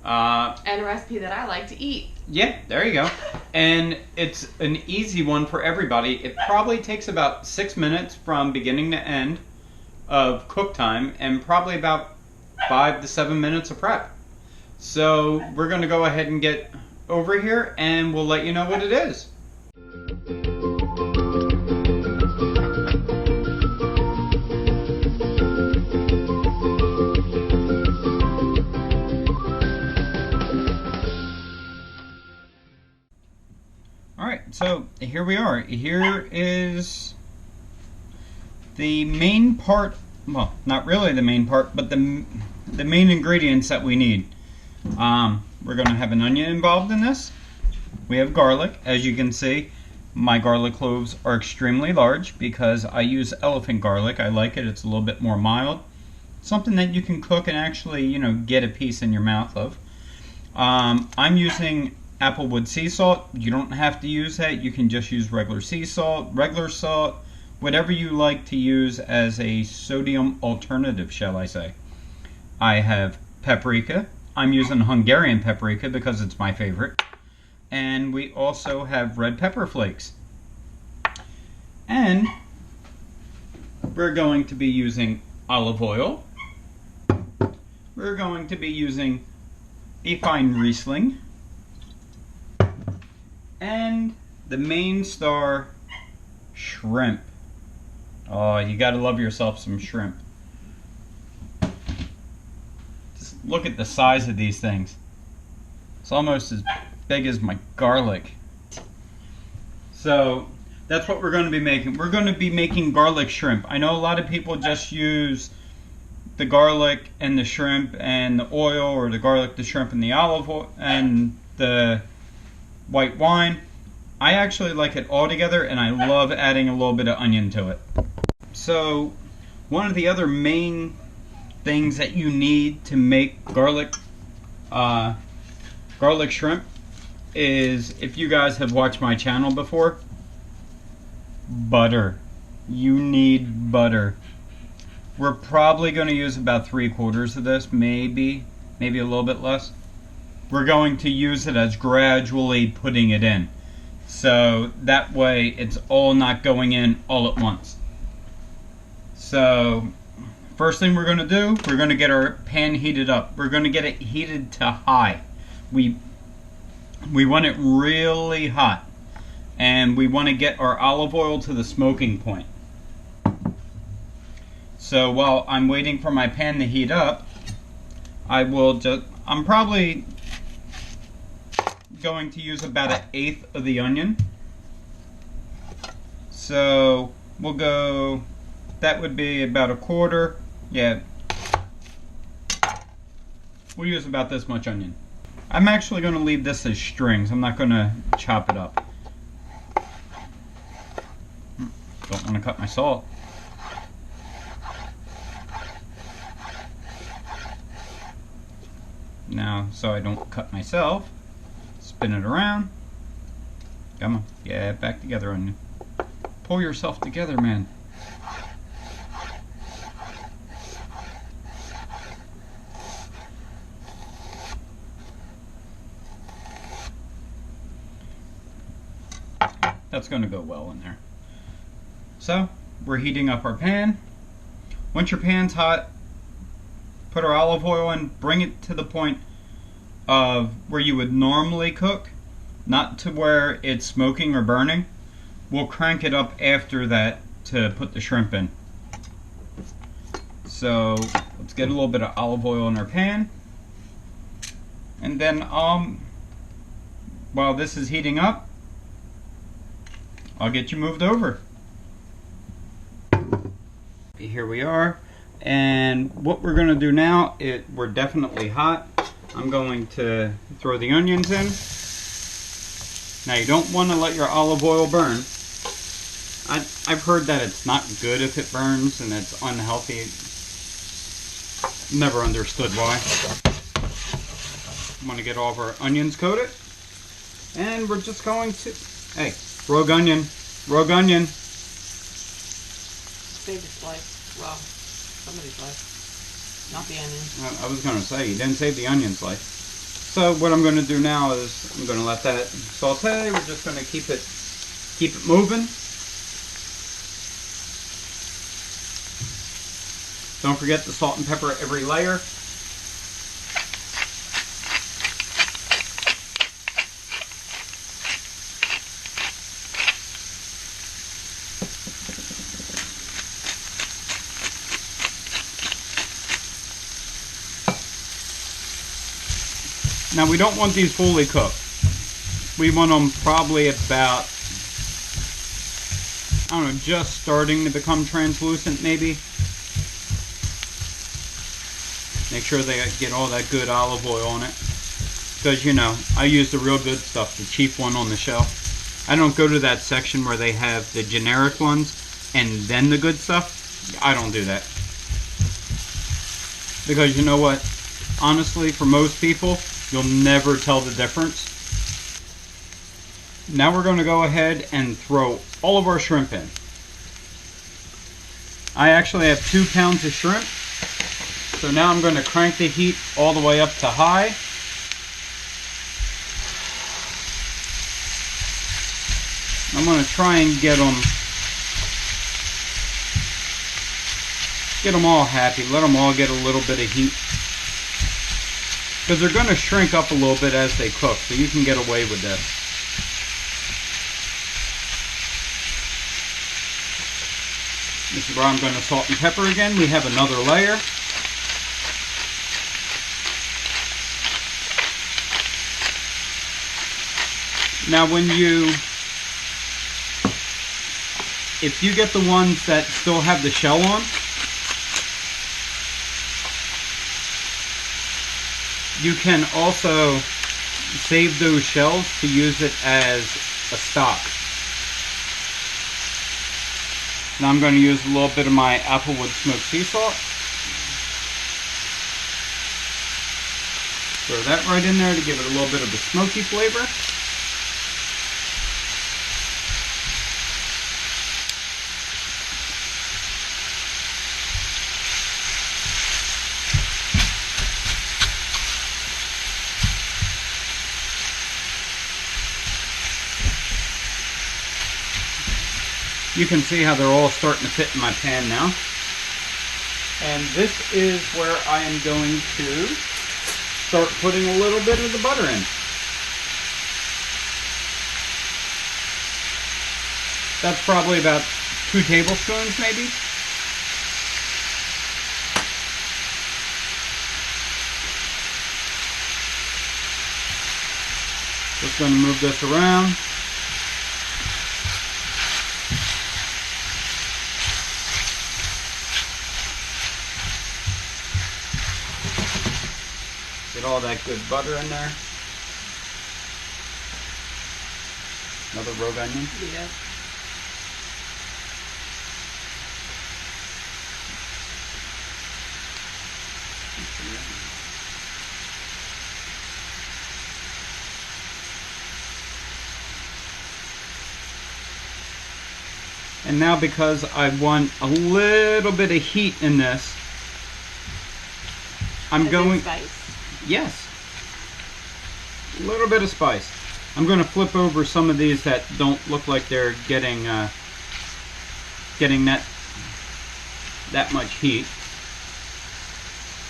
And a recipe that I like to eat. Yeah, there you go. And it's an easy one for everybody. It probably takes about 6 minutes from beginning to end of cook time and probably about 5 to 7 minutes of prep. So we're going to go ahead and get over here and we'll let you know what it is. Alright, so here we are. Here is the main part, well, not really the main part, but the main ingredients that we need. We're going to have an onion involved in this. We have garlic. As you can see, my garlic cloves are extremely large because I use elephant garlic. I like it. It's a little bit more mild. Something that you can cook and actually, you know, get a piece in your mouth of. I'm using applewood sea salt. You don't have to use that. You can just use regular sea salt, regular salt, whatever you like to use as a sodium alternative, shall I say. I have paprika. I'm using Hungarian paprika because it's my favorite. And we also have red pepper flakes. And we're going to be using olive oil. We're going to be using a fine Riesling. And the main star, shrimp. Oh, you gotta love yourself some shrimp. Just look at the size of these things. It's almost as big as my garlic. So that's what we're going to be making. We're going to be making garlic shrimp. I know a lot of people just use the garlic and the shrimp and the oil, or the garlic, the shrimp, and the olive oil and the white wine. I actually like it all together, and I love adding a little bit of onion to it. So one of the other main things that you need to make garlic shrimp is, if you guys have watched my channel before, butter. You need butter. We're probably going to use about 3/4 of this, maybe a little bit less. We're going to use it as gradually putting it in. So that way it's all not going in all at once. So first thing we're going to do, we're going to get our pan heated up. We're going to get it heated to high. We want it really hot. And we want to get our olive oil to the smoking point. So while I'm waiting for my pan to heat up, I'm probably going to use about 1/8 of the onion. So we'll go, that would be about 1/4. Yeah, we'll use about this much onion. I'm actually going to leave this as strings. I'm not going to chop it up. Don't want to cut my salt. Now, so I don't cut myself, spin it around. Come on, get back together, onion. Pull yourself together, man. That's going to go well in there. So, we're heating up our pan. Once your pan's hot, put our olive oil in, bring it to the point of where you would normally cook, not to where it's smoking or burning. We'll crank it up after that to put the shrimp in. So let's get a little bit of olive oil in our pan, and then while this is heating up, I'll get you moved over. Here we are. And what we're going to do now, we're definitely hot. I'm going to throw the onions in. Now you don't want to let your olive oil burn. I've heard that it's not good if it burns and it's unhealthy. Never understood why. I'm going to get all of our onions coated. And we're just going to, hey, rogue onion, rogue onion. Save the slice. Well, somebody's life. Not the onion. I was going to say, you didn't save the onion slice. So what I'm going to do now is I'm going to let that saute. We're just going to keep it moving. Don't forget the salt and pepper at every layer. Now we don't want these fully cooked. We want them probably about, I don't know, just starting to become translucent maybe. Make sure they get all that good olive oil on it. Because, you know, I use the real good stuff, the cheap one on the shelf. I don't go to that section where they have the generic ones and then the good stuff. I don't do that. Because you know what? Honestly, for most people, you'll never tell the difference. Now we're going to go ahead and throw all of our shrimp in. I actually have 2 pounds of shrimp. So now I'm going to crank the heat all the way up to high. I'm going to try and get them all happy. Let them all get a little bit of heat. Because they're going to shrink up a little bit as they cook, so you can get away with this. This is where I'm going to salt and pepper again. We have another layer. Now if you get the ones that still have the shell on, you can also save those shells to use it as a stock. Now I'm going to use a little bit of my applewood smoked sea salt. Throw that right in there to give it a little bit of a smoky flavor. You can see how they're all starting to fit in my pan now. And this is where I am going to start putting a little bit of the butter in. That's probably about 2 tablespoons maybe. Just going to move this around. Get all that good butter in there. Another rogue onion. Yeah. And now, because I want a little bit of heat in this, I'm going... Spice. Yes. A little bit of spice. I'm going to flip over some of these that don't look like they're getting that much heat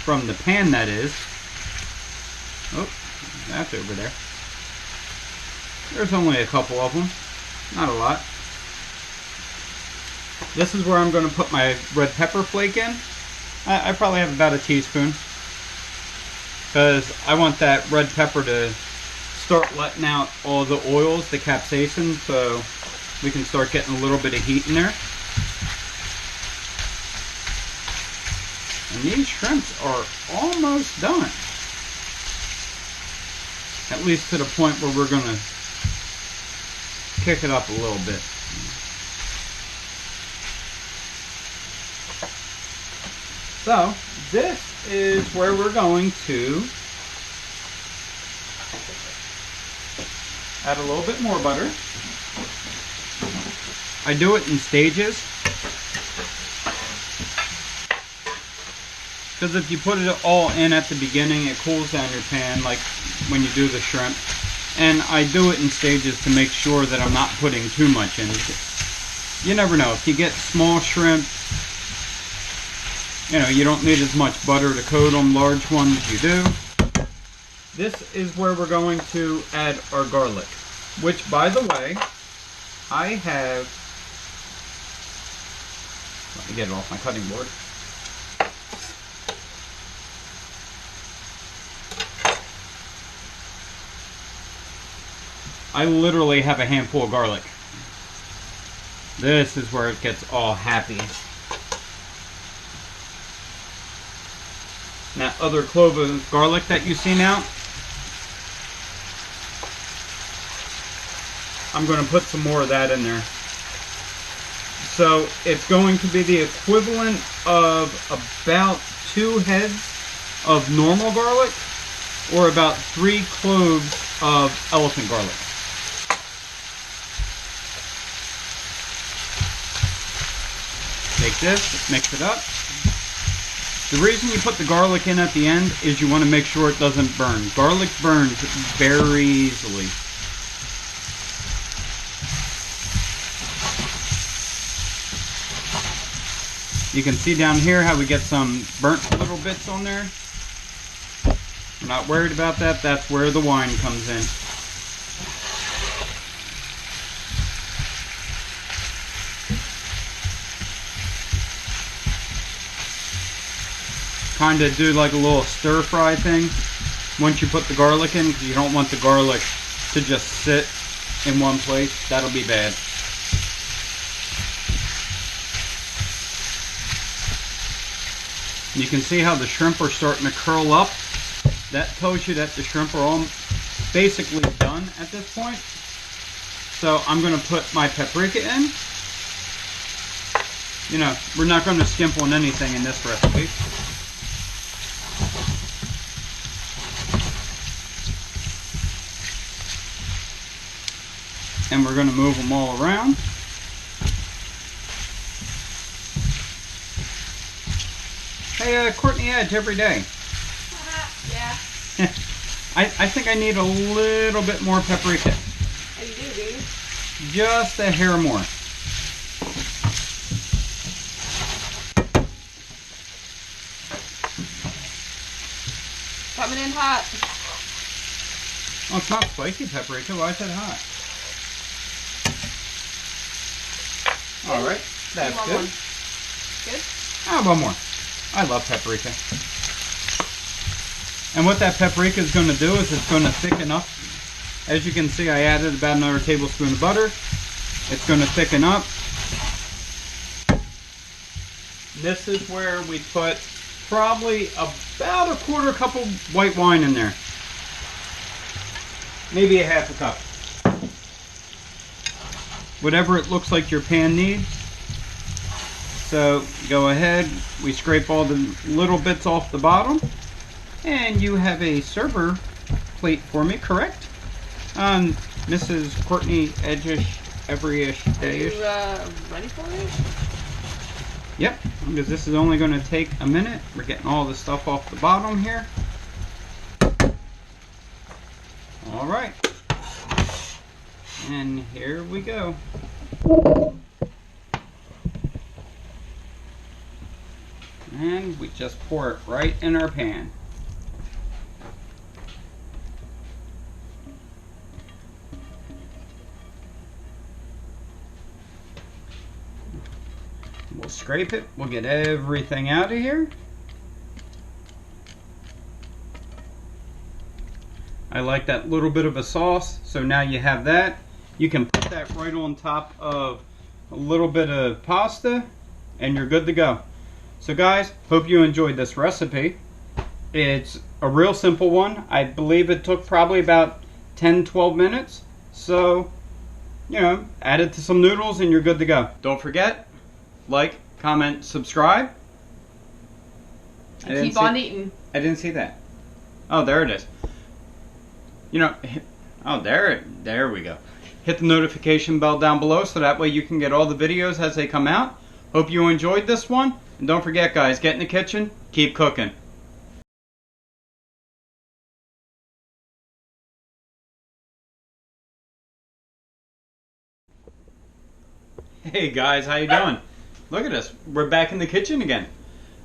from the pan, that is. Oh, that's over there. There's only a couple of them. Not a lot. This is where I'm going to put my red pepper flake in. I probably have about a teaspoon. Because I want that red pepper to start letting out all the oils, the capsaicin, so we can start getting a little bit of heat in there. And these shrimps are almost done. At least to the point where we're going to kick it up a little bit. So, this is where we're going to add a little bit more butter. I do it in stages. Because if you put it all in at the beginning, it cools down your pan like when you do the shrimp. And I do it in stages to make sure that I'm not putting too much in. You never know. If you get small shrimp, you know, you don't need as much butter to coat them. Large ones, you do. This is where we're going to add our garlic. Which, by the way, I have... Let me get it off my cutting board. I literally have a handful of garlic. This is where it gets all happy. That other clove of garlic that you see now, I'm going to put some more of that in there. So it's going to be the equivalent of about 2 heads of normal garlic or about 3 cloves of elephant garlic. Take this, mix it up. The reason you put the garlic in at the end is you want to make sure it doesn't burn. Garlic burns very easily. You can see down here how we get some burnt little bits on there. We're not worried about that. That's where the wine comes in. Kind of do like a little stir fry thing once you put the garlic in, because you don't want the garlic to just sit in one place. That'll be bad. You can see how the shrimp are starting to curl up. That tells you that the shrimp are all basically done at this point. So I'm going to put my paprika in. You know, we're not going to skimp on anything in this recipe. And we're going to move them all around. Hey, Courtney Edge every day. Yeah. I think I need a little bit more paprika. Oh, you do you? Just a hair more. Coming in hot. Oh, it's not spicy paprika. Why is it hot? All right, that's good. One. Good? Ah, one more. I love paprika. And what that paprika is going to do is it's going to thicken up. As you can see, I added about another tablespoon of butter. It's going to thicken up. This is where we put probably about a quarter cup of white wine in there. Maybe a half a cup. Whatever it looks like your pan needs. So go ahead, we scrape all the little bits off the bottom, and you have a server plate for me, correct? Mrs. Courtney Edge-ish, every-ish, day-ish. Are you ready for it? Yep, because this is only going to take a minute. We're getting all the stuff off the bottom here. All right. And here we go. And we just pour it right in our pan. We'll scrape it. We'll get everything out of here. I like that little bit of a sauce, so now you have that. You can put that right on top of a little bit of pasta, and you're good to go. So guys, hope you enjoyed this recipe. It's a real simple one. I believe it took probably about 10-12 minutes. So, you know, add it to some noodles and you're good to go. Don't forget, like, comment, subscribe. And keep on eating. I didn't see that. Oh, there it is. You know, oh, there we go. Hit the notification bell down below so that way you can get all the videos as they come out. Hope you enjoyed this one. And don't forget, guys, get in the kitchen, Keep cooking. Hey guys, how you doing? Look at us. We're back in the kitchen again.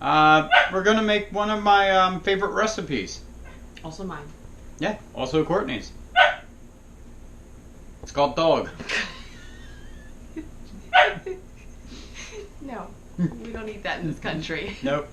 We're gonna make one of my favorite recipes. Also mine. Yeah, also Courtney's. It's called dog. No, we don't eat that in this country. Nope.